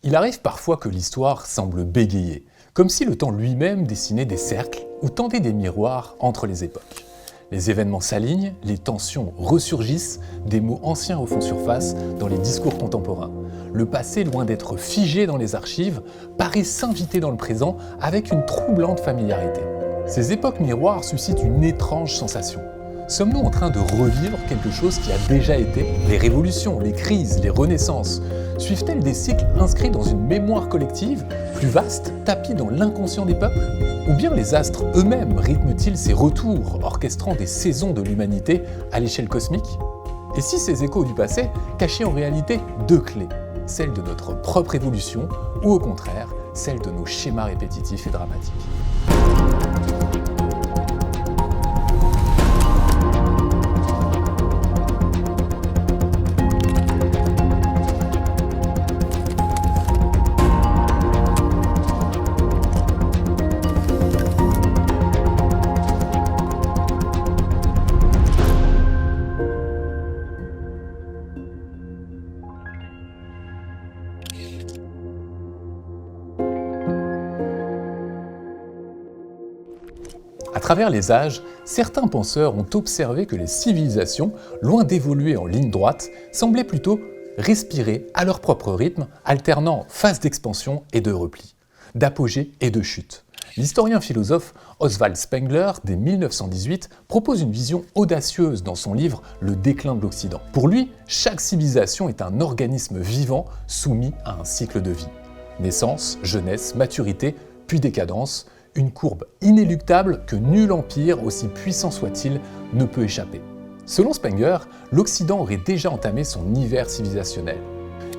Il arrive parfois que l'histoire semble bégayer, comme si le temps lui-même dessinait des cercles ou tendait des miroirs entre les époques. Les événements s'alignent, les tensions ressurgissent, des mots anciens refont surface dans les discours contemporains. Le passé, loin d'être figé dans les archives, paraît s'inviter dans le présent avec une troublante familiarité. Ces époques miroirs suscitent une étrange sensation. Sommes-nous en train de revivre quelque chose qui a déjà été ? Les révolutions, les crises, les renaissances, suivent-elles des cycles inscrits dans une mémoire collective, plus vaste, tapis dans l'inconscient des peuples ? Ou bien les astres eux-mêmes rythment-ils ces retours, orchestrant des saisons de l'humanité à l'échelle cosmique ? Et si ces échos du passé cachaient en réalité deux clés, celle de notre propre évolution, ou au contraire, celle de nos schémas répétitifs et dramatiques ? À travers les âges, certains penseurs ont observé que les civilisations, loin d'évoluer en ligne droite, semblaient plutôt respirer à leur propre rythme, alternant phases d'expansion et de repli, d'apogée et de chute. L'historien philosophe Oswald Spengler, dès 1918, propose une vision audacieuse dans son livre « Le déclin de l'Occident ». Pour lui, chaque civilisation est un organisme vivant soumis à un cycle de vie. Naissance, jeunesse, maturité, puis décadence, une courbe inéluctable que nul empire, aussi puissant soit-il, ne peut échapper. Selon Spengler, l'Occident aurait déjà entamé son hiver civilisationnel.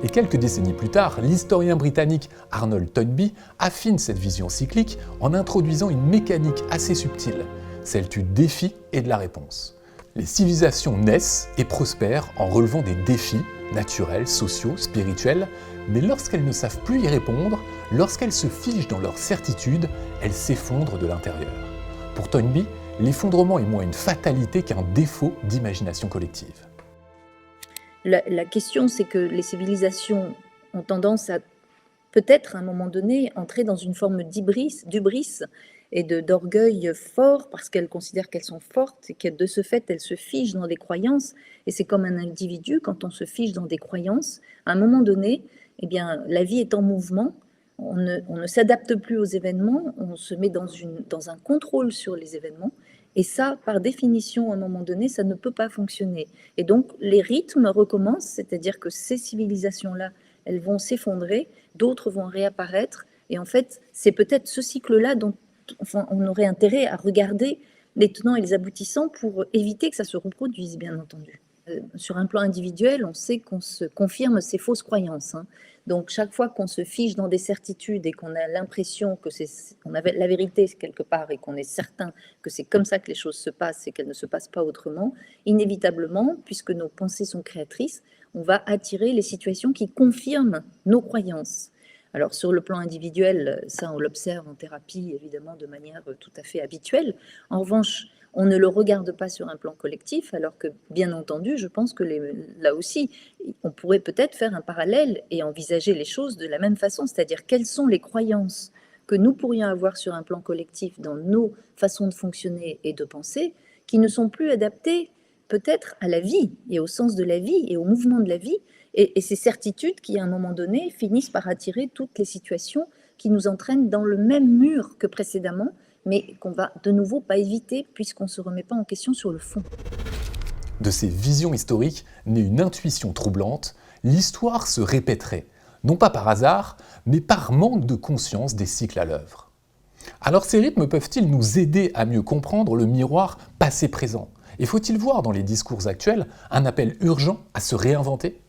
Et quelques décennies plus tard, l'historien britannique Arnold Toynbee affine cette vision cyclique en introduisant une mécanique assez subtile, celle du défi et de la réponse. Les civilisations naissent et prospèrent en relevant des défis naturels, sociaux, spirituels, mais lorsqu'elles ne savent plus y répondre, lorsqu'elles se figent dans leur certitude, elles s'effondrent de l'intérieur. Pour Toynbee, l'effondrement est moins une fatalité qu'un défaut d'imagination collective. La question, c'est que les civilisations ont tendance à, peut-être à un moment donné, entrer dans une forme d'hubris et d'orgueil fort parce qu'elles considèrent qu'elles sont fortes et que de ce fait, elles se figent dans des croyances. Et c'est comme un individu, quand on se fige dans des croyances, à un moment donné, eh bien, la vie est en mouvement, on ne s'adapte plus aux événements, on se met dans un contrôle sur les événements. Et ça, par définition, à un moment donné, ça ne peut pas fonctionner. Et donc, les rythmes recommencent, c'est-à-dire que ces civilisations-là, elles vont s'effondrer, d'autres vont réapparaître. Et en fait, c'est peut-être ce cycle-là dont on aurait intérêt à regarder les tenants et les aboutissants pour éviter que ça se reproduise, bien entendu. Sur un plan individuel, on sait qu'on se confirme ses fausses croyances. Donc, chaque fois qu'on se fige dans des certitudes et qu'on a l'impression qu'on avait la vérité quelque part et qu'on est certain que c'est comme ça que les choses se passent et qu'elles ne se passent pas autrement, inévitablement, puisque nos pensées sont créatrices, on va attirer les situations qui confirment nos croyances. Alors, sur le plan individuel, ça, on l'observe en thérapie, évidemment, de manière tout à fait habituelle. En revanche, on ne le regarde pas sur un plan collectif, alors que, bien entendu, je pense que là aussi, on pourrait peut-être faire un parallèle et envisager les choses de la même façon, c'est-à-dire quelles sont les croyances que nous pourrions avoir sur un plan collectif dans nos façons de fonctionner et de penser, qui ne sont plus adaptées peut-être à la vie et au sens de la vie et au mouvement de la vie, et ces certitudes qui, à un moment donné, finissent par attirer toutes les situations qui nous entraînent dans le même mur que précédemment, mais qu'on va de nouveau pas éviter puisqu'on ne se remet pas en question sur le fond. De ces visions historiques naît une intuition troublante, l'histoire se répéterait, non pas par hasard, mais par manque de conscience des cycles à l'œuvre. Alors ces rythmes peuvent-ils nous aider à mieux comprendre le miroir passé-présent ? Et faut-il voir dans les discours actuels un appel urgent à se réinventer ?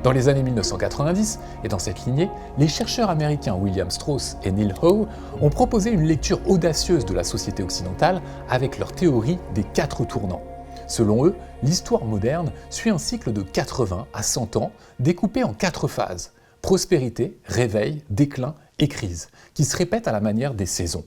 Dans les années 1990, et dans cette lignée, les chercheurs américains William Strauss et Neil Howe ont proposé une lecture audacieuse de la société occidentale avec leur théorie des 4 tournants. Selon eux, l'histoire moderne suit un cycle de 80 à 100 ans découpé en 4 phases, prospérité, réveil, déclin et crise, qui se répètent à la manière des saisons.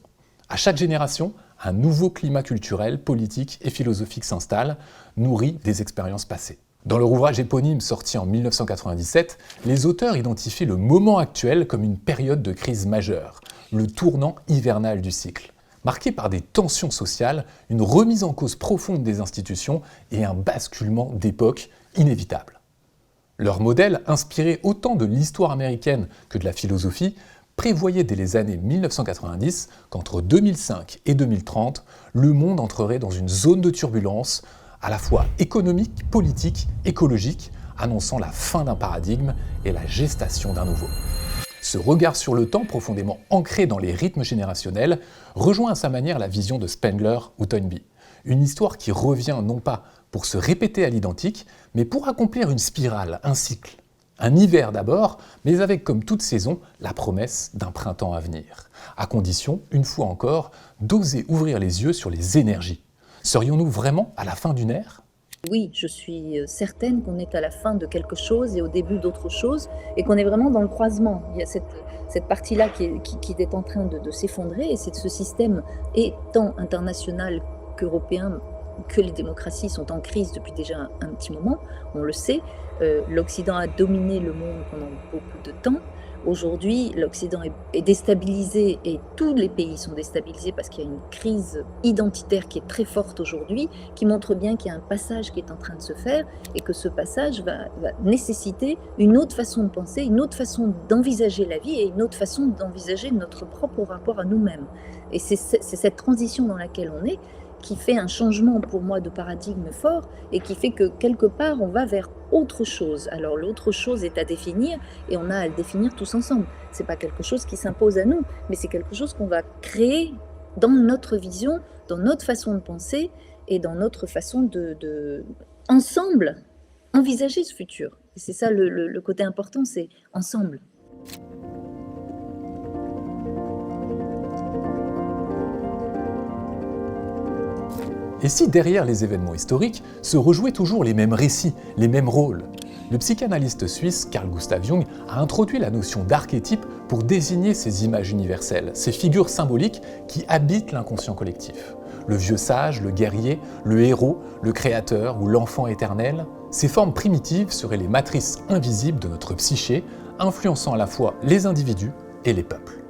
À chaque génération, un nouveau climat culturel, politique et philosophique s'installe, nourri des expériences passées. Dans leur ouvrage éponyme sorti en 1997, les auteurs identifient le moment actuel comme une période de crise majeure, le tournant hivernal du cycle, marqué par des tensions sociales, une remise en cause profonde des institutions et un basculement d'époque inévitable. Leur modèle, inspiré autant de l'histoire américaine que de la philosophie, prévoyait dès les années 1990 qu'entre 2005 et 2030, le monde entrerait dans une zone de turbulence à la fois économique, politique, écologique, annonçant la fin d'un paradigme et la gestation d'un nouveau. Ce regard sur le temps, profondément ancré dans les rythmes générationnels, rejoint à sa manière la vision de Spengler ou Toynbee. Une histoire qui revient non pas pour se répéter à l'identique, mais pour accomplir une spirale, un cycle. Un hiver d'abord, mais avec comme toute saison la promesse d'un printemps à venir. À condition, une fois encore, d'oser ouvrir les yeux sur les énergies. Serions-nous vraiment à la fin d'une ère ? Oui, je suis certaine qu'on est à la fin de quelque chose et au début d'autre chose, et qu'on est vraiment dans le croisement. Il y a cette partie-là qui est en train de s'effondrer, et c'est ce système, et tant international qu'européen, que les démocraties sont en crise depuis déjà un petit moment, on le sait. L'Occident a dominé le monde pendant beaucoup de temps. Aujourd'hui, l'Occident est déstabilisé et tous les pays sont déstabilisés parce qu'il y a une crise identitaire qui est très forte aujourd'hui, qui montre bien qu'il y a un passage qui est en train de se faire et que ce passage va nécessiter une autre façon de penser, une autre façon d'envisager la vie et une autre façon d'envisager notre propre rapport à nous-mêmes. Et c'est cette transition dans laquelle on est qui fait un changement pour moi de paradigme fort et qui fait que quelque part on va vers autre chose. Alors l'autre chose est à définir et on a à le définir tous ensemble. C'est pas quelque chose qui s'impose à nous, mais c'est quelque chose qu'on va créer dans notre vision, dans notre façon de penser et dans notre façon de ensemble envisager ce futur. Et c'est ça le côté important, c'est ensemble. Et si derrière les événements historiques se rejouaient toujours les mêmes récits, les mêmes rôles ? Le psychanalyste suisse Carl Gustav Jung a introduit la notion d'archétype pour désigner ces images universelles, ces figures symboliques qui habitent l'inconscient collectif. Le vieux sage, le guerrier, le héros, le créateur ou l'enfant éternel, ces formes primitives seraient les matrices invisibles de notre psyché, influençant à la fois les individus et les peuples.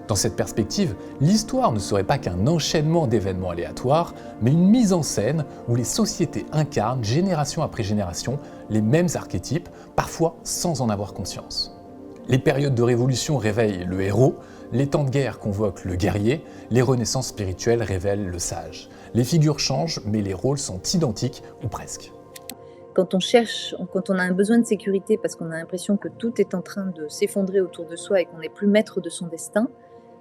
Dans cette perspective, l'histoire ne serait pas qu'un enchaînement d'événements aléatoires, mais une mise en scène où les sociétés incarnent, génération après génération, les mêmes archétypes, parfois sans en avoir conscience. Les périodes de révolution réveillent le héros, les temps de guerre convoquent le guerrier, les renaissances spirituelles révèlent le sage. Les figures changent, mais les rôles sont identiques, ou presque. Quand on a un besoin de sécurité parce qu'on a l'impression que tout est en train de s'effondrer autour de soi et qu'on n'est plus maître de son destin,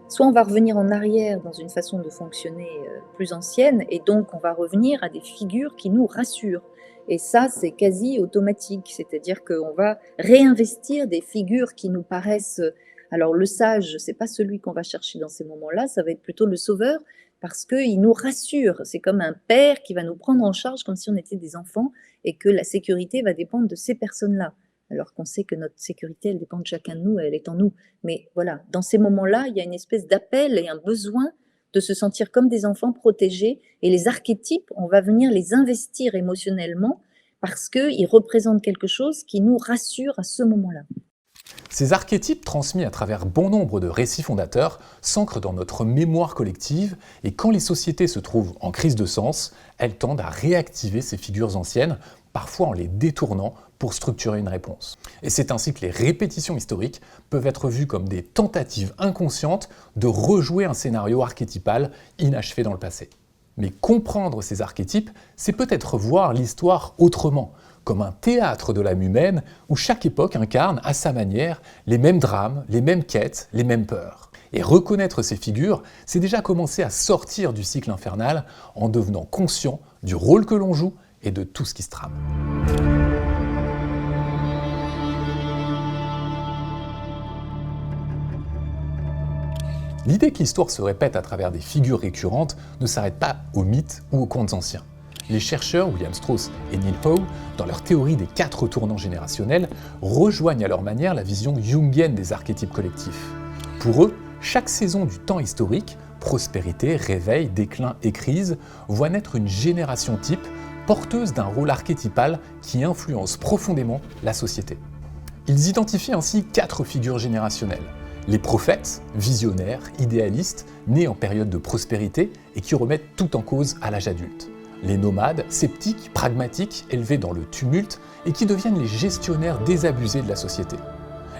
soit on va revenir en arrière dans une façon de fonctionner plus ancienne, et donc on va revenir à des figures qui nous rassurent. Et ça, c'est quasi automatique, c'est-à-dire qu'on va réinvestir des figures qui nous paraissent... Alors le sage, c'est pas celui qu'on va chercher dans ces moments-là, ça va être plutôt le sauveur, parce qu'il nous rassure. C'est comme un père qui va nous prendre en charge comme si on était des enfants, et que la sécurité va dépendre de ces personnes-là. Alors qu'on sait que notre sécurité, elle dépend de chacun de nous, elle est en nous. Mais voilà, dans ces moments-là, il y a une espèce d'appel et un besoin de se sentir comme des enfants protégés. Et les archétypes, on va venir les investir émotionnellement parce qu'ils représentent quelque chose qui nous rassure à ce moment-là. Ces archétypes, transmis à travers bon nombre de récits fondateurs, s'ancrent dans notre mémoire collective, et quand les sociétés se trouvent en crise de sens, elles tendent à réactiver ces figures anciennes, parfois en les détournant pour structurer une réponse. Et c'est ainsi que les répétitions historiques peuvent être vues comme des tentatives inconscientes de rejouer un scénario archétypal inachevé dans le passé. Mais comprendre ces archétypes, c'est peut-être voir l'histoire autrement, comme un théâtre de l'âme humaine où chaque époque incarne à sa manière les mêmes drames, les mêmes quêtes, les mêmes peurs. Et reconnaître ces figures, c'est déjà commencer à sortir du cycle infernal en devenant conscient du rôle que l'on joue et de tout ce qui se trame. L'idée que l'histoire se répète à travers des figures récurrentes ne s'arrête pas aux mythes ou aux contes anciens. Les chercheurs William Strauss et Neil Howe, dans leur théorie des 4 tournants générationnels, rejoignent à leur manière la vision jungienne des archétypes collectifs. Pour eux, chaque saison du temps historique Prospérité, réveil, déclin et crise voient naître une génération type porteuse d'un rôle archétypal qui influence profondément la société. Ils identifient ainsi 4 figures générationnelles. Les prophètes, visionnaires, idéalistes, nés en période de prospérité et qui remettent tout en cause à l'âge adulte. Les nomades, sceptiques, pragmatiques, élevés dans le tumulte et qui deviennent les gestionnaires désabusés de la société.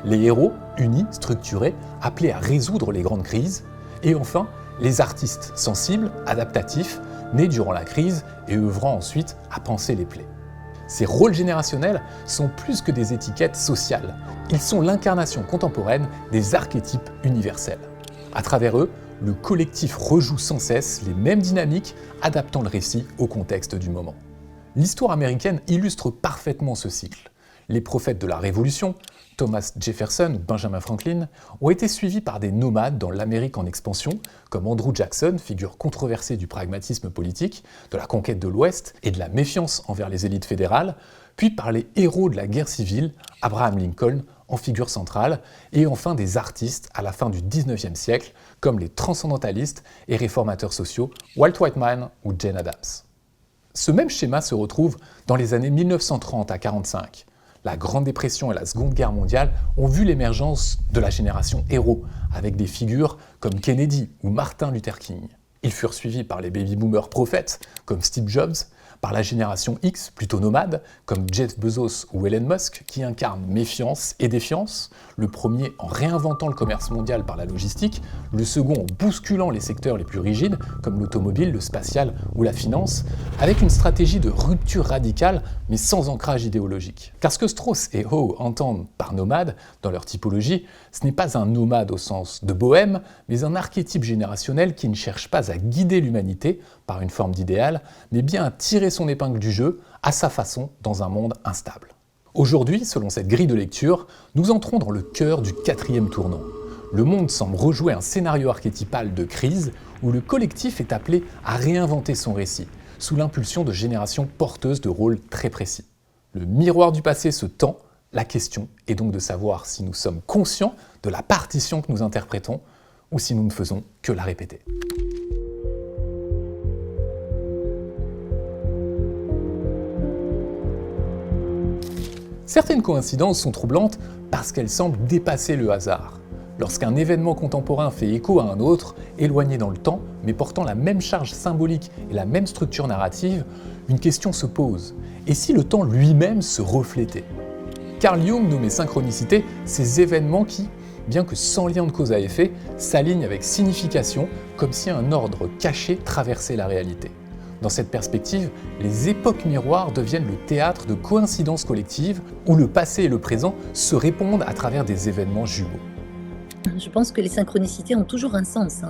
Les héros, unis, structurés, appelés à résoudre les grandes crises. Et enfin, les artistes sensibles, adaptatifs, nés durant la crise et œuvrant ensuite à panser les plaies. Ces rôles générationnels sont plus que des étiquettes sociales. Ils sont l'incarnation contemporaine des archétypes universels. À travers eux, le collectif rejoue sans cesse les mêmes dynamiques, adaptant le récit au contexte du moment. L'histoire américaine illustre parfaitement ce cycle. Les prophètes de la Révolution, Thomas Jefferson ou Benjamin Franklin, ont été suivis par des nomades dans l'Amérique en expansion, comme Andrew Jackson, figure controversée du pragmatisme politique, de la conquête de l'Ouest et de la méfiance envers les élites fédérales, puis par les héros de la guerre civile, Abraham Lincoln en figure centrale, et enfin des artistes à la fin du XIXe siècle, comme les transcendantalistes et réformateurs sociaux Walt Whitman ou Jane Addams. Ce même schéma se retrouve dans les années 1930 à 1945. La Grande Dépression et la Seconde Guerre mondiale ont vu l'émergence de la génération héros, avec des figures comme Kennedy ou Martin Luther King. Ils furent suivis par les baby-boomers prophètes, comme Steve Jobs, par la génération X, plutôt nomade, comme Jeff Bezos ou Elon Musk, qui incarnent méfiance et défiance, le premier en réinventant le commerce mondial par la logistique, le second en bousculant les secteurs les plus rigides, comme l'automobile, le spatial ou la finance, avec une stratégie de rupture radicale, mais sans ancrage idéologique. Car ce que Strauss et Howe entendent par nomade, dans leur typologie, ce n'est pas un nomade au sens de bohème, mais un archétype générationnel qui ne cherche pas à guider l'humanité par une forme d'idéal, mais bien à tirer son épingle du jeu à sa façon dans un monde instable. Aujourd'hui, selon cette grille de lecture, nous entrons dans le cœur du 4e tournant. Le monde semble rejouer un scénario archétypal de crise où le collectif est appelé à réinventer son récit, sous l'impulsion de générations porteuses de rôles très précis. Le miroir du passé se tend, la question est donc de savoir si nous sommes conscients de la partition que nous interprétons ou si nous ne faisons que la répéter. Certaines coïncidences sont troublantes parce qu'elles semblent dépasser le hasard. Lorsqu'un événement contemporain fait écho à un autre, éloigné dans le temps, mais portant la même charge symbolique et la même structure narrative, une question se pose. Et si le temps lui-même se reflétait ? Carl Jung nommait synchronicité ces événements qui, bien que sans lien de cause à effet, s'alignent avec signification, comme si un ordre caché traversait la réalité. Dans cette perspective, les époques miroirs deviennent le théâtre de coïncidences collectives où le passé et le présent se répondent à travers des événements jumeaux. Je pense que les synchronicités ont toujours un sens.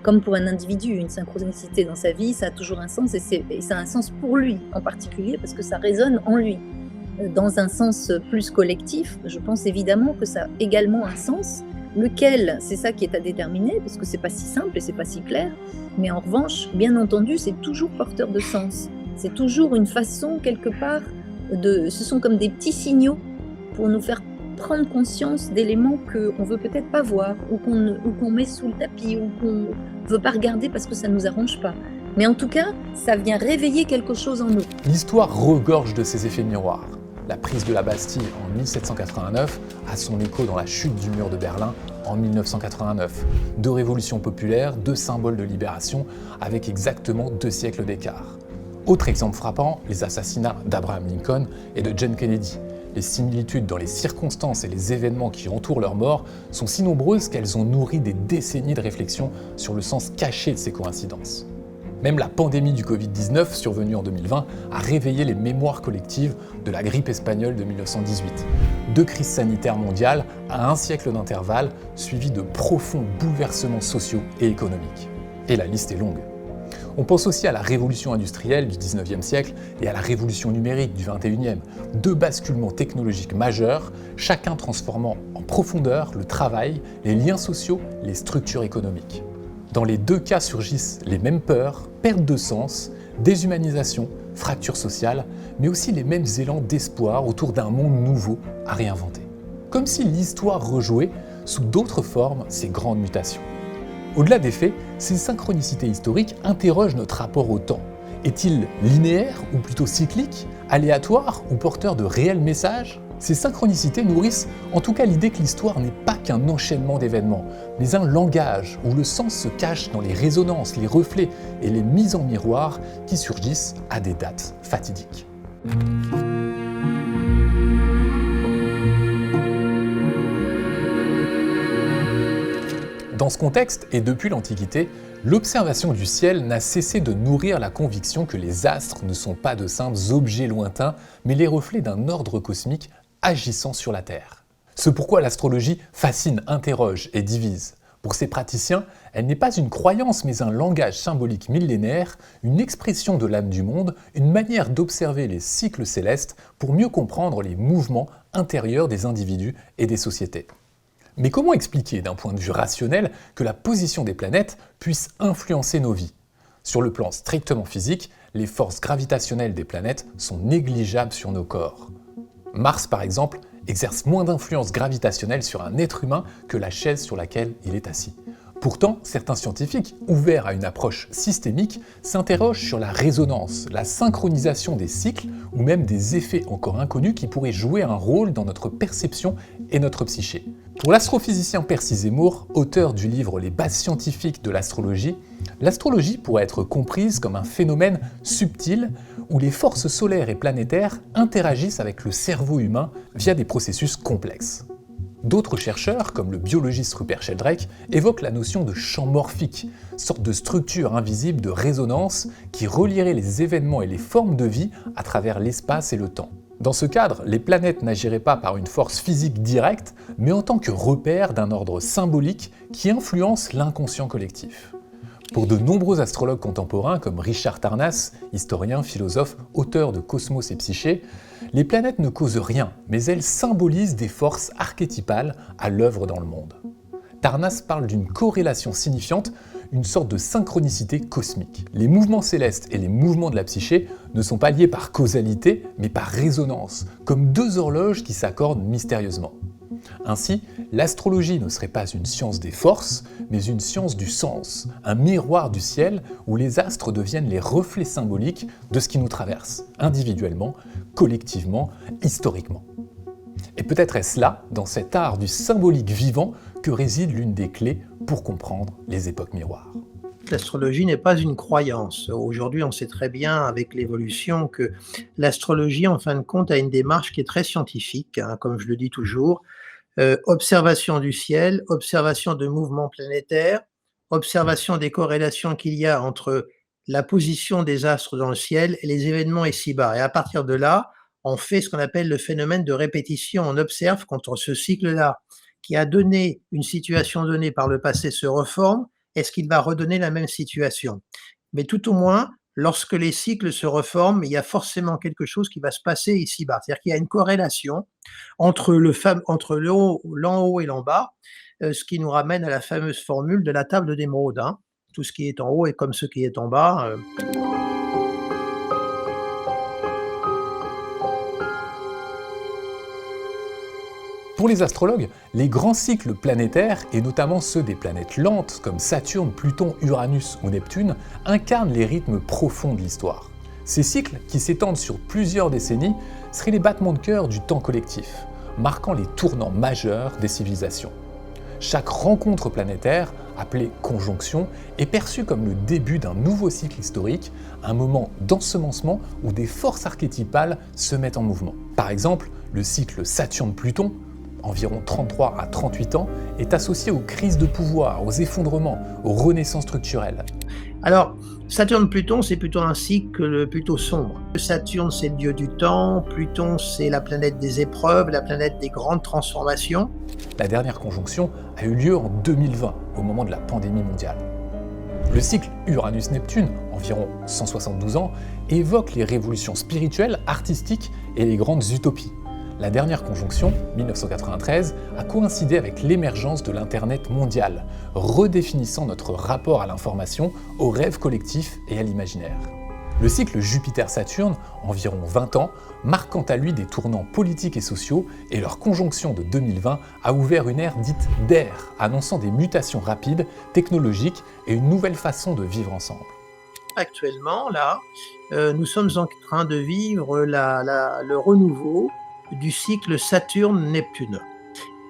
Comme pour un individu, une synchronicité dans sa vie, ça a toujours un sens et ça a un sens pour lui en particulier parce que ça résonne en lui. Dans un sens plus collectif, je pense évidemment que ça a également un sens. Lequel, c'est ça qui est à déterminer, parce que c'est pas si simple et c'est pas si clair. Mais en revanche, bien entendu, c'est toujours porteur de sens. C'est toujours une façon, quelque part, ce sont comme des petits signaux pour nous faire prendre conscience d'éléments qu'on veut peut-être pas voir, ou qu'on met sous le tapis, ou qu'on veut pas regarder parce que ça nous arrange pas. Mais en tout cas, ça vient réveiller quelque chose en nous. L'histoire regorge de ces effets miroirs. La prise de la Bastille en 1789 a son écho dans la chute du mur de Berlin en 1989. 2 révolutions populaires, 2 symboles de libération, avec exactement 2 siècles d'écart. Autre exemple frappant, les assassinats d'Abraham Lincoln et de John Kennedy. Les similitudes dans les circonstances et les événements qui entourent leur mort sont si nombreuses qu'elles ont nourri des décennies de réflexion sur le sens caché de ces coïncidences. Même la pandémie du Covid-19, survenue en 2020, a réveillé les mémoires collectives de la grippe espagnole de 1918. 2 crises sanitaires mondiales à 1 siècle d'intervalle, suivies de profonds bouleversements sociaux et économiques. Et la liste est longue. On pense aussi à la révolution industrielle du 19e siècle et à la révolution numérique du 21e, 2 basculements technologiques majeurs, chacun transformant en profondeur le travail, les liens sociaux, les structures économiques. Dans les 2 cas surgissent les mêmes peurs, perte de sens, déshumanisation, fracture sociale, mais aussi les mêmes élans d'espoir autour d'un monde nouveau à réinventer. Comme si l'histoire rejouait, sous d'autres formes, ces grandes mutations. Au-delà des faits, Ces synchronicités historiques interrogent notre rapport au temps. Est-il linéaire ou plutôt cyclique, aléatoire ou porteur de réels messages ? Ces synchronicités nourrissent en tout cas l'idée que l'histoire n'est pas qu'un enchaînement d'événements, mais un langage où le sens se cache dans les résonances, les reflets et les mises en miroir qui surgissent à des dates fatidiques. Dans ce contexte, et depuis l'Antiquité, l'observation du ciel n'a cessé de nourrir la conviction que les astres ne sont pas de simples objets lointains, mais les reflets d'un ordre cosmique agissant sur la Terre. C'est pourquoi l'astrologie fascine, interroge et divise. Pour ces praticiens, elle n'est pas une croyance mais un langage symbolique millénaire, une expression de l'âme du monde, une manière d'observer les cycles célestes pour mieux comprendre les mouvements intérieurs des individus et des sociétés. Mais comment expliquer d'un point de vue rationnel que la position des planètes puisse influencer nos vies ? Sur le plan strictement physique, les forces gravitationnelles des planètes sont négligeables sur nos corps. Mars, par exemple, exerce moins d'influence gravitationnelle sur un être humain que la chaise sur laquelle il est assis. Pourtant, certains scientifiques, ouverts à une approche systémique, s'interrogent sur la résonance, la synchronisation des cycles ou même des effets encore inconnus qui pourraient jouer un rôle dans notre perception et notre psyché. Pour l'astrophysicien Percy Zemmour, auteur du livre Les bases scientifiques de l'astrologie pourrait être comprise comme un phénomène subtil où les forces solaires et planétaires interagissent avec le cerveau humain via des processus complexes. D'autres chercheurs, comme le biologiste Rupert Sheldrake, évoquent la notion de champ morphique, sorte de structure invisible de résonance qui relierait les événements et les formes de vie à travers l'espace et le temps. Dans ce cadre, les planètes n'agiraient pas par une force physique directe, mais en tant que repère d'un ordre symbolique qui influence l'inconscient collectif. Pour de nombreux astrologues contemporains comme Richard Tarnas, historien, philosophe, auteur de Cosmos et Psyché, les planètes ne causent rien, mais elles symbolisent des forces archétypales à l'œuvre dans le monde. Tarnas parle d'une corrélation signifiante, une sorte de synchronicité cosmique. Les mouvements célestes et les mouvements de la psyché ne sont pas liés par causalité, mais par résonance, comme deux horloges qui s'accordent mystérieusement. Ainsi, l'astrologie ne serait pas une science des forces, mais une science du sens, un miroir du ciel où les astres deviennent les reflets symboliques de ce qui nous traverse, individuellement, collectivement, historiquement. Et peut-être est-ce là, dans cet art du symbolique vivant, que réside l'une des clés pour comprendre les époques miroirs. L'astrologie n'est pas une croyance. Aujourd'hui, on sait très bien avec l'évolution que l'astrologie, en fin de compte, a une démarche qui est très scientifique, comme je le dis toujours. Observation du ciel, observation de mouvements planétaires, observation des corrélations qu'il y a entre la position des astres dans le ciel et les événements ici-bas. Et à partir de là, on fait ce qu'on appelle le phénomène de répétition. On observe quand ce cycle-là, qui a donné une situation donnée par le passé, se reforme, est-ce qu'il va redonner la même situation? Mais tout au moins, lorsque les cycles se reforment, il y a forcément quelque chose qui va se passer ici-bas. C'est-à-dire qu'il y a une corrélation entre l'en haut et l'en bas, ce qui nous ramène à la fameuse formule de la table d'émeraude. Tout ce qui est en haut est comme ce qui est en bas. Pour les astrologues, les grands cycles planétaires, et notamment ceux des planètes lentes comme Saturne, Pluton, Uranus ou Neptune, incarnent les rythmes profonds de l'histoire. Ces cycles, qui s'étendent sur plusieurs décennies, seraient les battements de cœur du temps collectif, marquant les tournants majeurs des civilisations. Chaque rencontre planétaire, appelée conjonction, est perçue comme le début d'un nouveau cycle historique, un moment d'ensemencement où des forces archétypales se mettent en mouvement. Par exemple, le cycle Saturne-Pluton, environ 33 à 38 ans, est associé aux crises de pouvoir, aux effondrements, aux renaissances structurelles. Alors, Saturne-Pluton, c'est plutôt un cycle plutôt sombre. Saturne, c'est le dieu du temps, Pluton, c'est la planète des épreuves, la planète des grandes transformations. La dernière conjonction a eu lieu en 2020, au moment de la pandémie mondiale. Le cycle Uranus-Neptune, environ 172 ans, évoque les révolutions spirituelles, artistiques et les grandes utopies. La dernière conjonction, 1993, a coïncidé avec l'émergence de l'Internet mondial, redéfinissant notre rapport à l'information, au rêve collectif et à l'imaginaire. Le cycle Jupiter-Saturne, environ 20 ans, marque quant à lui des tournants politiques et sociaux, et leur conjonction de 2020 a ouvert une ère dite d'air, annonçant des mutations rapides, technologiques et une nouvelle façon de vivre ensemble. Actuellement, là, nous sommes en train de vivre le renouveau du cycle Saturne-Neptune.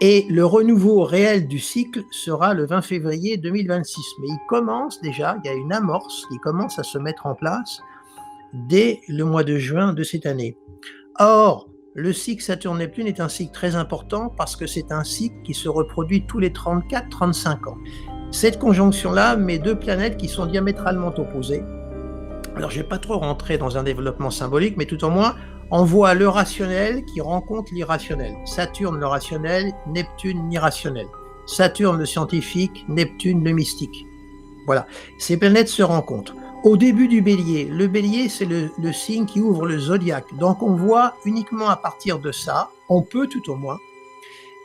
Et le renouveau réel du cycle sera le 20 février 2026. Mais il commence déjà, il y a une amorce qui commence à se mettre en place dès le mois de juin de cette année. Or, le cycle Saturne-Neptune est un cycle très important parce que c'est un cycle qui se reproduit tous les 34-35 ans. Cette conjonction-là met deux planètes qui sont diamétralement opposées. Alors, je ne vais pas trop rentrer dans un développement symbolique, mais tout au moins, on voit le rationnel qui rencontre l'irrationnel. Saturne le rationnel, Neptune l'irrationnel. Saturne le scientifique, Neptune le mystique. Voilà, ces planètes se rencontrent. Au début du Bélier, le Bélier c'est le signe qui ouvre le zodiaque. Donc on voit uniquement à partir de ça, on peut tout au moins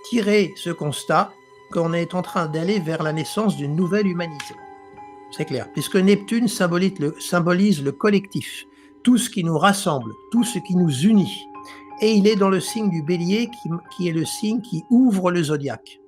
tirer ce constat qu'on est en train d'aller vers la naissance d'une nouvelle humanité. C'est clair, puisque Neptune symbolise le collectif, tout ce qui nous rassemble, tout ce qui nous unit. Et il est dans le signe du Bélier qui est le signe qui ouvre le zodiaque.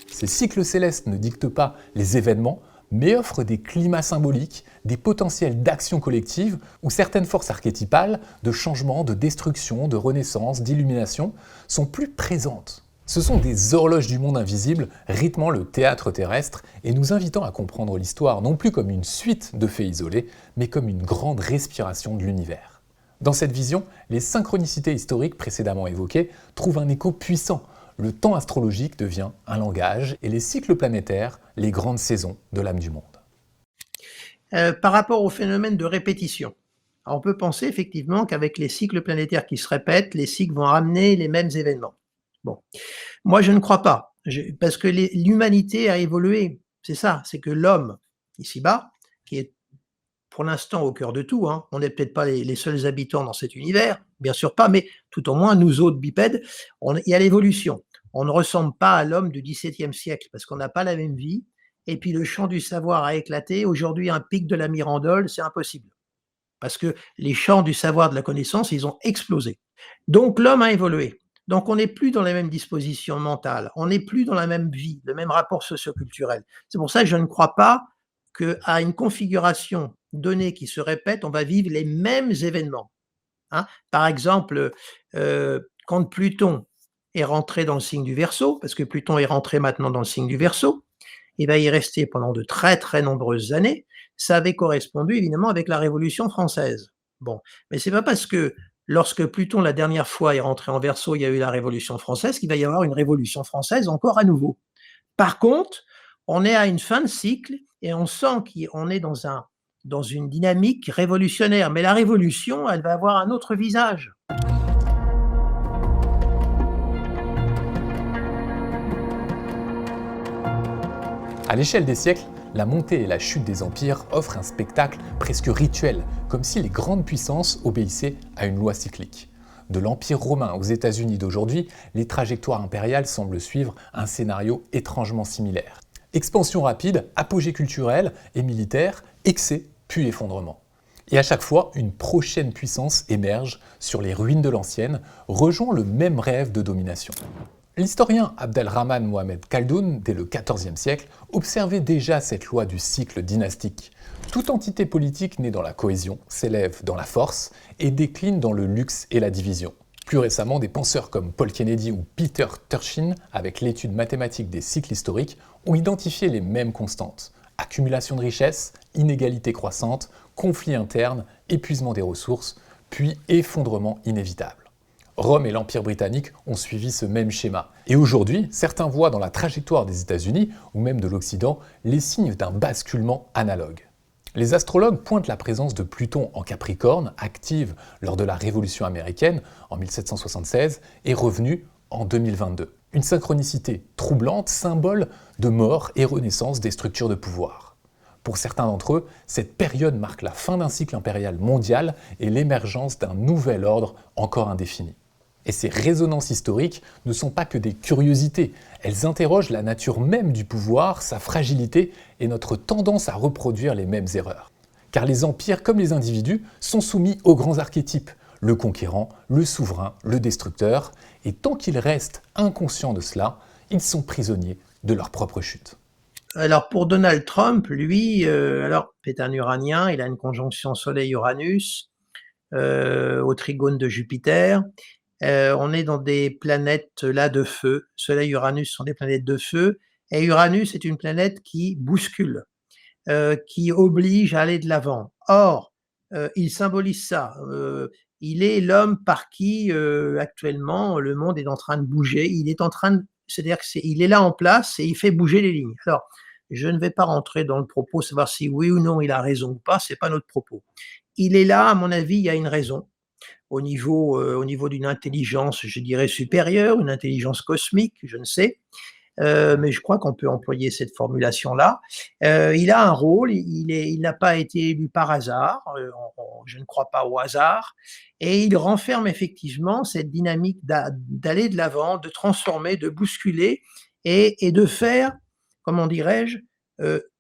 Ces cycles célestes ne dictent pas les événements, mais offrent des climats symboliques, des potentiels d'action collective où certaines forces archétypales, de changement, de destruction, de renaissance, d'illumination, sont plus présentes. Ce sont des horloges du monde invisible rythmant le théâtre terrestre et nous invitant à comprendre l'histoire non plus comme une suite de faits isolés, mais comme une grande respiration de l'univers. Dans cette vision, les synchronicités historiques précédemment évoquées trouvent un écho puissant. Le temps astrologique devient un langage et les cycles planétaires, les grandes saisons de l'âme du monde. Par rapport au phénomène de répétition, on peut penser effectivement qu'avec les cycles planétaires qui se répètent, les cycles vont ramener les mêmes événements. Bon, moi je ne crois pas, parce que l'humanité a évolué, c'est ça, c'est que l'homme, ici-bas, qui est pour l'instant au cœur de tout, hein, on n'est peut-être pas les seuls habitants dans cet univers, bien sûr pas, mais tout au moins nous autres bipèdes, il y a l'évolution. On ne ressemble pas à l'homme du XVIIe siècle, parce qu'on n'a pas la même vie, et puis le champ du savoir a éclaté. Aujourd'hui, un pic de la Mirandole, c'est impossible, parce que les champs du savoir, de la connaissance, ils ont explosé. Donc l'homme a évolué. Donc on n'est plus dans les mêmes dispositions mentales, on n'est plus dans la même vie, le même rapport socioculturel. C'est pour ça que je ne crois pas qu'à une configuration donnée qui se répète, on va vivre les mêmes événements. Hein. Par exemple, quand Pluton est rentré dans le signe du Verseau, parce que Pluton est rentré maintenant dans le signe du Verseau, il va y rester pendant de très très nombreuses années, ça avait correspondu évidemment avec la Révolution française. Bon, mais c'est pas parce que lorsque Pluton la dernière fois est rentré en Verseau, il y a eu la Révolution française, qu'il va y avoir une Révolution française encore à nouveau. Par contre, on est à une fin de cycle et on sent qu'on est dans une dynamique révolutionnaire. Mais la révolution, elle va avoir un autre visage. À l'échelle des siècles, la montée et la chute des empires offrent un spectacle presque rituel, comme si les grandes puissances obéissaient à une loi cyclique. De l'Empire romain aux États-Unis d'aujourd'hui, les trajectoires impériales semblent suivre un scénario étrangement similaire. Expansion rapide, apogée culturelle et militaire, excès puis effondrement. Et à chaque fois, une prochaine puissance émerge sur les ruines de l'ancienne, rejoint le même rêve de domination. L'historien Abdelrahman Mohamed Khaldoun, dès le XIVe siècle, observait déjà cette loi du cycle dynastique. Toute entité politique née dans la cohésion s'élève dans la force et décline dans le luxe et la division. Plus récemment, des penseurs comme Paul Kennedy ou Peter Turchin, avec l'étude mathématique des cycles historiques, ont identifié les mêmes constantes. Accumulation de richesses, inégalité croissante, conflits internes, épuisement des ressources, puis effondrement inévitable. Rome et l'Empire britannique ont suivi ce même schéma. Et aujourd'hui, certains voient dans la trajectoire des États-Unis, ou même de l'Occident, les signes d'un basculement analogue. Les astrologues pointent la présence de Pluton en Capricorne, active lors de la Révolution américaine en 1776, et revenue en 2022. Une synchronicité troublante, symbole de mort et renaissance des structures de pouvoir. Pour certains d'entre eux, cette période marque la fin d'un cycle impérial mondial et l'émergence d'un nouvel ordre encore indéfini. Et ces résonances historiques ne sont pas que des curiosités, elles interrogent la nature même du pouvoir, sa fragilité et notre tendance à reproduire les mêmes erreurs. car les empires, comme les individus, sont soumis aux grands archétypes, le conquérant, le souverain, le destructeur, et tant qu'ils restent inconscients de cela, ils sont prisonniers de leur propre chute. Alors pour Donald Trump, lui, c'est un Uranien, il a une conjonction Soleil-Uranus, au trigone de Jupiter. On est dans des planètes là de feu. Soleil, Uranus sont des planètes de feu, et Uranus est une planète qui bouscule, qui oblige à aller de l'avant. Or, il symbolise ça. Il est l'homme par qui actuellement le monde est en train de bouger. Il est en train de, c'est-à-dire que il est là en place et il fait bouger les lignes. Alors, je ne vais pas rentrer dans le propos, savoir si oui ou non il a raison ou pas. C'est pas notre propos. Il est là, à mon avis, il y a une raison au niveau d'une intelligence, je dirais supérieure, une intelligence cosmique, je ne sais, mais je crois qu'on peut employer cette formulation-là. Il a un rôle, il n'a pas été élu par hasard, je ne crois pas au hasard, et il renferme effectivement cette dynamique d'aller de l'avant, de transformer, de bousculer et de faire, comment dirais-je,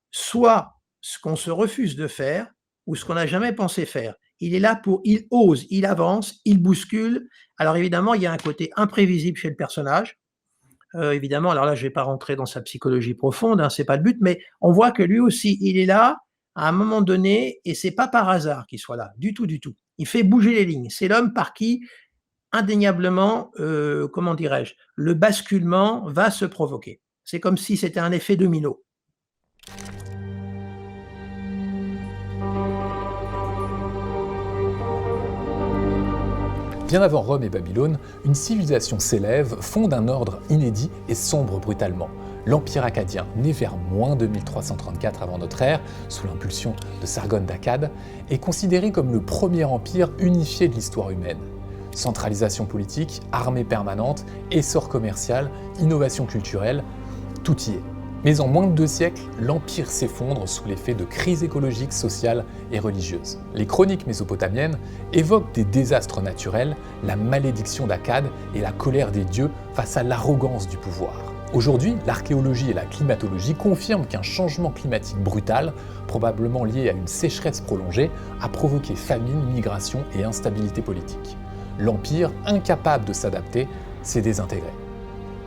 soit ce qu'on se refuse de faire ou ce qu'on n'a jamais pensé faire. Il est là il ose, il avance, il bouscule. Alors évidemment, il y a un côté imprévisible chez le personnage. Évidemment, alors là, je ne vais pas rentrer dans sa psychologie profonde, hein, c'est pas le but, mais on voit que lui aussi, il est là à un moment donné, et c'est pas par hasard qu'il soit là, du tout, du tout. Il fait bouger les lignes. C'est l'homme par qui, indéniablement, comment dirais-je, le basculement va se provoquer. C'est comme si c'était un effet domino. Bien avant Rome et Babylone, une civilisation s'élève, fonde un ordre inédit et sombre brutalement. L'Empire akkadien, né vers moins 2334 avant notre ère, sous l'impulsion de Sargon d'Akkad, est considéré comme le premier empire unifié de l'histoire humaine. Centralisation politique, armée permanente, essor commercial, innovation culturelle, tout y est. Mais en moins de 2 siècles, l'Empire s'effondre sous l'effet de crises écologiques, sociales et religieuses. Les chroniques mésopotamiennes évoquent des désastres naturels, la malédiction d'Akkad et la colère des dieux face à l'arrogance du pouvoir. Aujourd'hui, l'archéologie et la climatologie confirment qu'un changement climatique brutal, probablement lié à une sécheresse prolongée, a provoqué famine, migration et instabilité politique. L'Empire, incapable de s'adapter, s'est désintégré.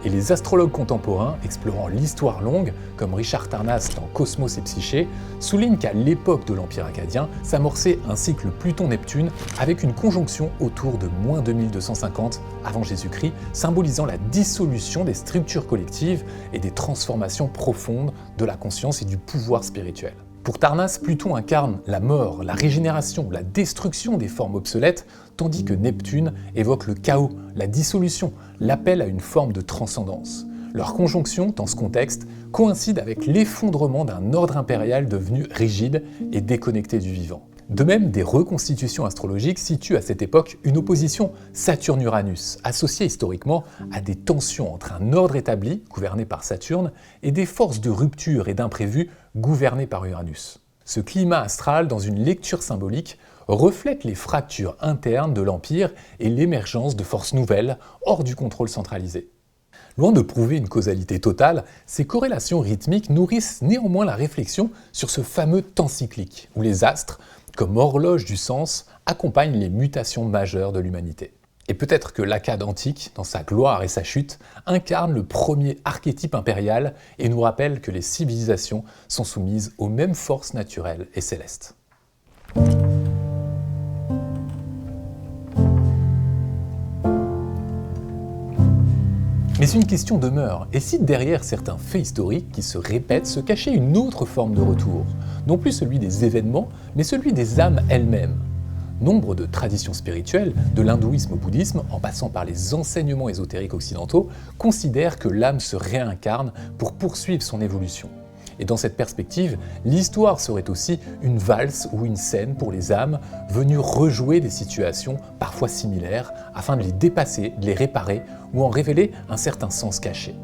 Et les astrologues contemporains, explorant l'histoire longue, comme Richard Tarnas dans Cosmos et Psyché, soulignent qu'à l'époque de l'Empire akkadien s'amorçait un cycle Pluton-Neptune avec une conjonction autour de moins 2250 avant Jésus-Christ, symbolisant la dissolution des structures collectives et des transformations profondes de la conscience et du pouvoir spirituel. Pour Tarnas, Pluton incarne la mort, la régénération, la destruction des formes obsolètes, tandis que Neptune évoque le chaos, la dissolution, l'appel à une forme de transcendance. Leur conjonction, dans ce contexte, coïncide avec l'effondrement d'un ordre impérial devenu rigide et déconnecté du vivant. De même, des reconstitutions astrologiques situent à cette époque une opposition Saturne-Uranus, associée historiquement à des tensions entre un ordre établi, gouverné par Saturne, et des forces de rupture et d'imprévu, gouvernées par Uranus. Ce climat astral, dans une lecture symbolique, reflète les fractures internes de l'Empire et l'émergence de forces nouvelles, hors du contrôle centralisé. Loin de prouver une causalité totale, ces corrélations rythmiques nourrissent néanmoins la réflexion sur ce fameux temps cyclique, où les astres, comme horloge du sens, accompagnent les mutations majeures de l'humanité. Et peut-être que l'Akkad antique, dans sa gloire et sa chute, incarne le premier archétype impérial et nous rappelle que les civilisations sont soumises aux mêmes forces naturelles et célestes. Mais une question demeure, et si derrière certains faits historiques qui se répètent se cachait une autre forme de retour, non plus celui des événements, mais celui des âmes elles-mêmes? Nombre de traditions spirituelles, de l'hindouisme au bouddhisme, en passant par les enseignements ésotériques occidentaux, considèrent que l'âme se réincarne pour poursuivre son évolution. Et dans cette perspective, l'histoire serait aussi une valse ou une scène pour les âmes venues rejouer des situations parfois similaires afin de les dépasser, de les réparer ou en révéler un certain sens caché.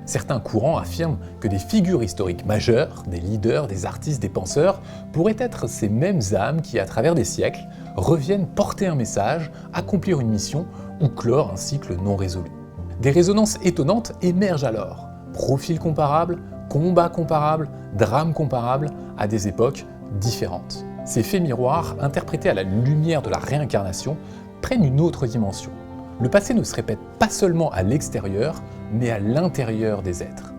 Certains courants affirment que des figures historiques majeures, des leaders, des artistes, des penseurs, pourraient être ces mêmes âmes qui, à travers des siècles, reviennent porter un message, accomplir une mission ou clore un cycle non résolu. Des résonances étonnantes émergent alors. Profils comparables, combats comparables, drames comparables à des époques différentes. Ces faits miroirs, interprétés à la lumière de la réincarnation, prennent une autre dimension. Le passé ne se répète pas seulement à l'extérieur, mais à l'intérieur des êtres.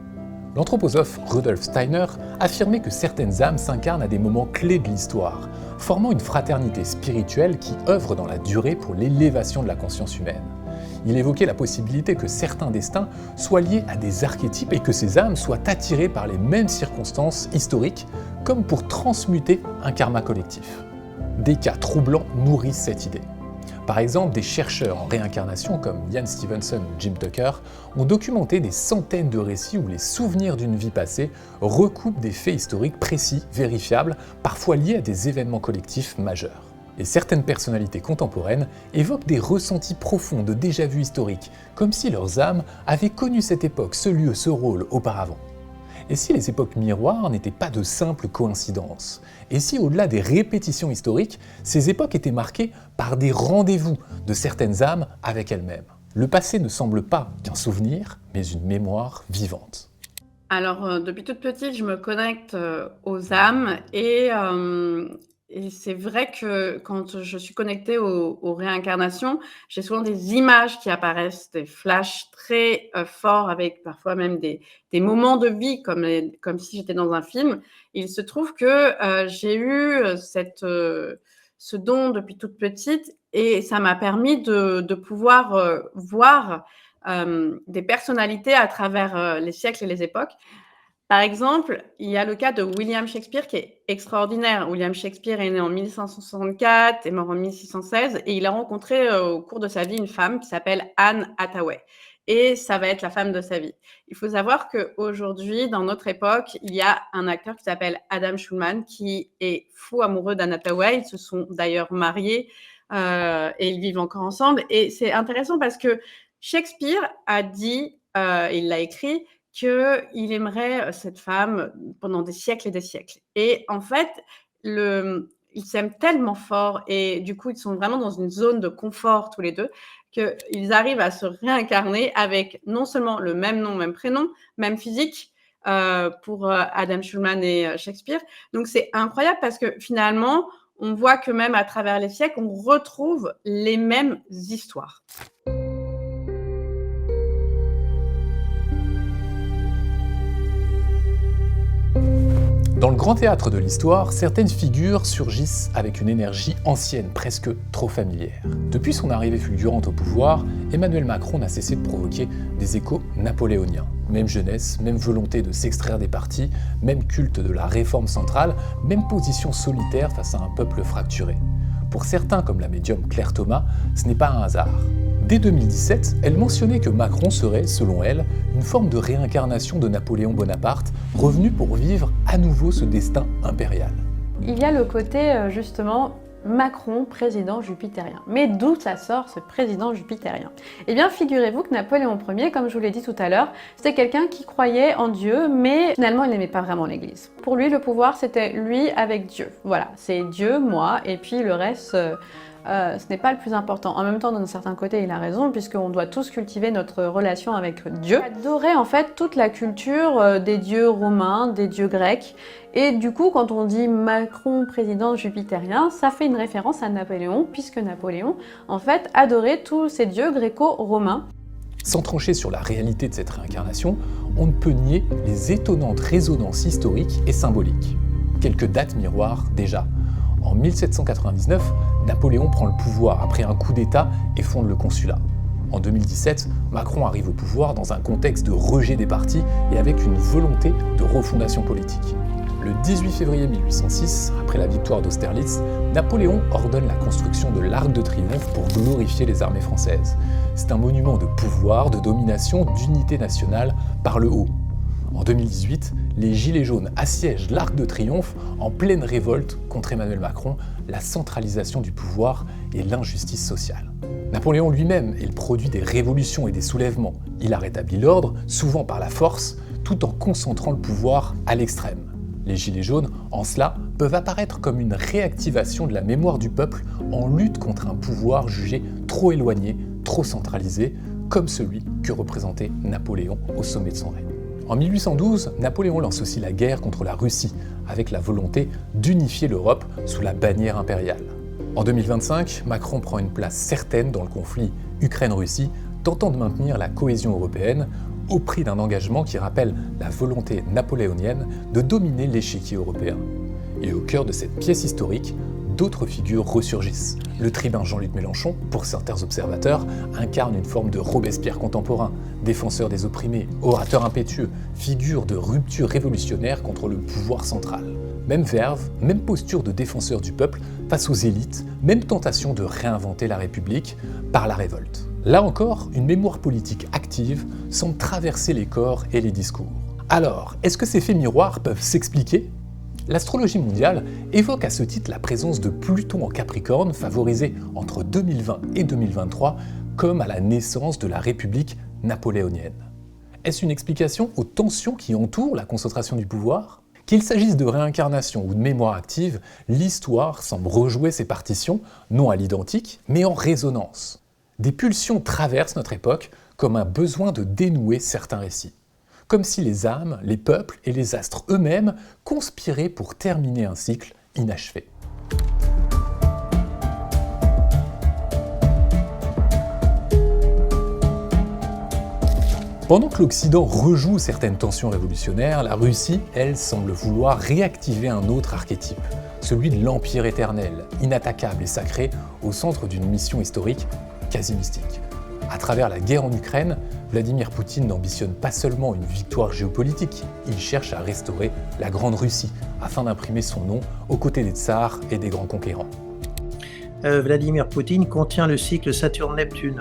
L'anthroposophe Rudolf Steiner affirmait que certaines âmes s'incarnent à des moments clés de l'histoire, formant une fraternité spirituelle qui œuvre dans la durée pour l'élévation de la conscience humaine. Il évoquait la possibilité que certains destins soient liés à des archétypes et que ces âmes soient attirées par les mêmes circonstances historiques, comme pour transmuter un karma collectif. Des cas troublants nourrissent cette idée. Par exemple, des chercheurs en réincarnation comme Ian Stevenson ou Jim Tucker ont documenté des centaines de récits où les souvenirs d'une vie passée recoupent des faits historiques précis, vérifiables, parfois liés à des événements collectifs majeurs. Et certaines personnalités contemporaines évoquent des ressentis profonds de déjà-vu historiques, comme si leurs âmes avaient connu cette époque, ce lieu, ce rôle auparavant. Et si les époques miroirs n'étaient pas de simples coïncidences? Et si, au-delà des répétitions historiques, ces époques étaient marquées par des rendez-vous de certaines âmes avec elles-mêmes? Le passé ne semble pas qu'un souvenir, mais une mémoire vivante. Alors, depuis toute petite, je me connecte aux âmes et c'est vrai que quand je suis connectée aux réincarnations, j'ai souvent des images qui apparaissent, des flashs très forts avec parfois même des moments de vie comme si j'étais dans un film. Il se trouve que j'ai eu ce don depuis toute petite et ça m'a permis de pouvoir voir des personnalités à travers les siècles et les époques. Par exemple, il y a le cas de William Shakespeare qui est extraordinaire. William Shakespeare est né en 1564, est mort en 1616 et il a rencontré au cours de sa vie une femme qui s'appelle Anne Hathaway. Et ça va être la femme de sa vie. Il faut savoir qu'aujourd'hui, dans notre époque, il y a un acteur qui s'appelle Adam Schulman qui est fou amoureux d'Anne Hathaway. Ils se sont d'ailleurs mariés et ils vivent encore ensemble. Et c'est intéressant parce que Shakespeare a dit, il l'a écrit, qu'il aimerait cette femme pendant des siècles et des siècles. Et en fait, ils s'aiment tellement fort et du coup, ils sont vraiment dans une zone de confort tous les deux qu'ils arrivent à se réincarner avec non seulement le même nom, même prénom, même physique pour Adam Schulman et Shakespeare. Donc, c'est incroyable parce que finalement, on voit que même à travers les siècles, on retrouve les mêmes histoires. Dans le grand théâtre de l'histoire, certaines figures surgissent avec une énergie ancienne, presque trop familière. Depuis son arrivée fulgurante au pouvoir, Emmanuel Macron n'a cessé de provoquer des échos napoléoniens. Même jeunesse, même volonté de s'extraire des partis, même culte de la réforme centrale, même position solitaire face à un peuple fracturé. Pour certains, comme la médium Claire Thomas, ce n'est pas un hasard. Dès 2017, elle mentionnait que Macron serait, selon elle, une forme de réincarnation de Napoléon Bonaparte, revenu pour vivre à nouveau ce destin impérial. Il y a le côté, justement, Macron, président jupitérien. Mais d'où ça sort, ce président jupitérien? Eh bien, figurez-vous que Napoléon Ier, comme je vous l'ai dit tout à l'heure, c'était quelqu'un qui croyait en Dieu, mais finalement, il n'aimait pas vraiment l'Église. Pour lui, le pouvoir, c'était lui avec Dieu. Voilà, c'est Dieu, moi, et puis le reste... ce n'est pas le plus important. En même temps, d'un certain côté, il a raison, puisqu'on doit tous cultiver notre relation avec Dieu. Il adorait en fait toute la culture des dieux romains, des dieux grecs. Et du coup, quand on dit Macron président jupitérien, ça fait une référence à Napoléon, puisque Napoléon, en fait, adorait tous ces dieux gréco-romains. Sans trancher sur la réalité de cette réincarnation, on ne peut nier les étonnantes résonances historiques et symboliques. Quelques dates miroirs déjà. En 1799, Napoléon prend le pouvoir après un coup d'État et fonde le consulat. En 2017, Macron arrive au pouvoir dans un contexte de rejet des partis et avec une volonté de refondation politique. Le 18 février 1806, après la victoire d'Austerlitz, Napoléon ordonne la construction de l'Arc de Triomphe pour glorifier les armées françaises. C'est un monument de pouvoir, de domination, d'unité nationale par le haut. En 2018, les Gilets jaunes assiègent l'Arc de Triomphe en pleine révolte contre Emmanuel Macron, la centralisation du pouvoir et l'injustice sociale. Napoléon lui-même est le produit des révolutions et des soulèvements. Il a rétabli l'ordre, souvent par la force, tout en concentrant le pouvoir à l'extrême. Les Gilets jaunes, en cela, peuvent apparaître comme une réactivation de la mémoire du peuple en lutte contre un pouvoir jugé trop éloigné, trop centralisé, comme celui que représentait Napoléon au sommet de son règne. En 1812, Napoléon lance aussi la guerre contre la Russie, avec la volonté d'unifier l'Europe sous la bannière impériale. En 2025, Macron prend une place certaine dans le conflit Ukraine-Russie, tentant de maintenir la cohésion européenne au prix d'un engagement qui rappelle la volonté napoléonienne de dominer l'échiquier européen. Et au cœur de cette pièce historique, d'autres figures ressurgissent. Le tribun Jean-Luc Mélenchon, pour certains observateurs, incarne une forme de Robespierre contemporain, défenseur des opprimés, orateur impétueux, figure de rupture révolutionnaire contre le pouvoir central. Même verve, même posture de défenseur du peuple face aux élites, même tentation de réinventer la République par la révolte. Là encore, une mémoire politique active semble traverser les corps et les discours. Alors, est-ce que ces faits miroirs peuvent s'expliquer ? L'astrologie mondiale évoque à ce titre la présence de Pluton en Capricorne, favorisé entre 2020 et 2023 comme à la naissance de la République napoléonienne. Est-ce une explication aux tensions qui entourent la concentration du pouvoir ? Qu'il s'agisse de réincarnation ou de mémoire active, l'histoire semble rejouer ses partitions, non à l'identique, mais en résonance. Des pulsions traversent notre époque comme un besoin de dénouer certains récits. Comme si les âmes, les peuples et les astres eux-mêmes conspiraient pour terminer un cycle inachevé. Pendant que l'Occident rejoue certaines tensions révolutionnaires, la Russie, elle, semble vouloir réactiver un autre archétype, celui de l'Empire éternel, inattaquable et sacré, au centre d'une mission historique quasi mystique. À travers la guerre en Ukraine, Vladimir Poutine n'ambitionne pas seulement une victoire géopolitique, il cherche à restaurer la Grande Russie, afin d'imprimer son nom aux côtés des tsars et des grands conquérants. Vladimir Poutine contient le cycle Saturne-Neptune.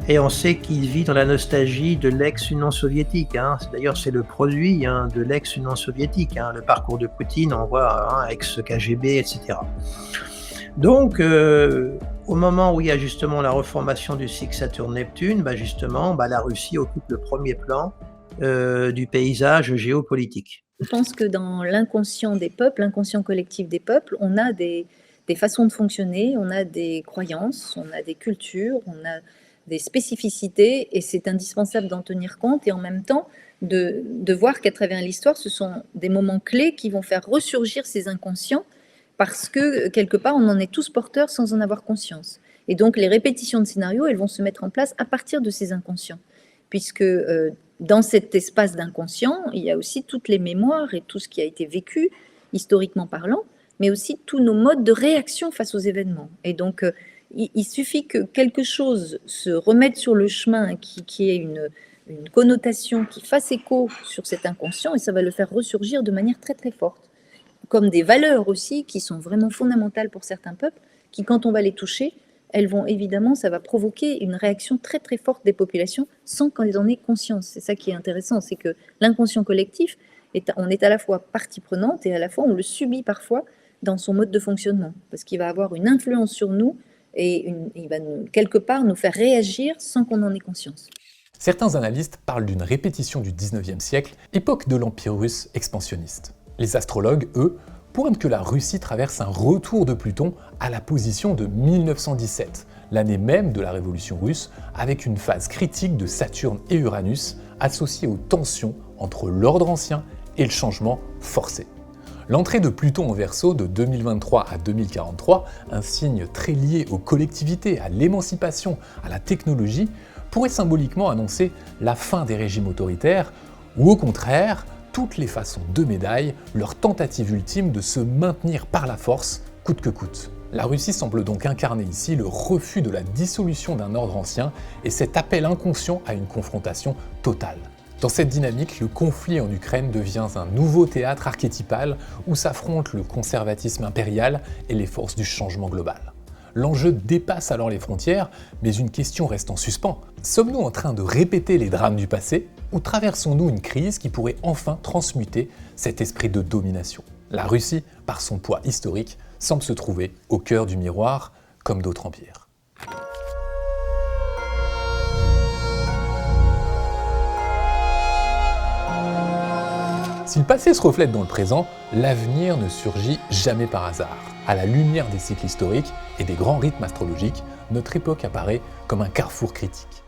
Et on sait qu'il vit dans la nostalgie de l'ex-Union soviétique. D'ailleurs, c'est le produit de l'ex-Union soviétique. Le parcours de Poutine, on voit ex-KGB, etc. Donc, au moment où il y a justement la reformation du cycle Saturne-Neptune, la Russie occupe le premier plan du paysage géopolitique. Je pense que dans l'inconscient des peuples, l'inconscient collectif des peuples, on a des façons de fonctionner, on a des croyances, on a des cultures, on a des spécificités, et c'est indispensable d'en tenir compte et en même temps de voir qu'à travers l'histoire, ce sont des moments clés qui vont faire ressurgir ces inconscients parce que quelque part, on en est tous porteurs sans en avoir conscience. Et donc, les répétitions de scénarios, elles vont se mettre en place à partir de ces inconscients, puisque dans cet espace d'inconscient, il y a aussi toutes les mémoires et tout ce qui a été vécu, historiquement parlant, mais aussi tous nos modes de réaction face aux événements. Et donc, il suffit que quelque chose se remette sur le chemin, qui ait une connotation, qui fasse écho sur cet inconscient, et ça va le faire ressurgir de manière très très forte. Comme des valeurs aussi qui sont vraiment fondamentales pour certains peuples, qui quand on va les toucher, elles vont évidemment, ça va provoquer une réaction très très forte des populations sans qu'elles en aient conscience. C'est ça qui est intéressant, c'est que l'inconscient collectif, on est à la fois partie prenante et à la fois on le subit parfois dans son mode de fonctionnement, parce qu'il va avoir une influence sur nous et il va quelque part nous faire réagir sans qu'on en ait conscience. Certains analystes parlent d'une répétition du 19e siècle, époque de l'Empire russe expansionniste. Les astrologues, eux, pointent que la Russie traverse un retour de Pluton à la position de 1917, l'année même de la Révolution russe, avec une phase critique de Saturne et Uranus associée aux tensions entre l'ordre ancien et le changement forcé. L'entrée de Pluton en Verseau de 2023 à 2043, un signe très lié aux collectivités, à l'émancipation, à la technologie, pourrait symboliquement annoncer la fin des régimes autoritaires, ou au contraire, toutes les façons de médaille, leur tentative ultime de se maintenir par la force, coûte que coûte. La Russie semble donc incarner ici le refus de la dissolution d'un ordre ancien et cet appel inconscient à une confrontation totale. Dans cette dynamique, le conflit en Ukraine devient un nouveau théâtre archétypal où s'affrontent le conservatisme impérial et les forces du changement global. L'enjeu dépasse alors les frontières, mais une question reste en suspens. Sommes-nous en train de répéter les drames du passé ou traversons-nous une crise qui pourrait enfin transmuter cet esprit de domination ? La Russie, par son poids historique, semble se trouver au cœur du miroir, comme d'autres empires. Si le passé se reflète dans le présent, l'avenir ne surgit jamais par hasard. À la lumière des cycles historiques et des grands rythmes astrologiques, notre époque apparaît comme un carrefour critique.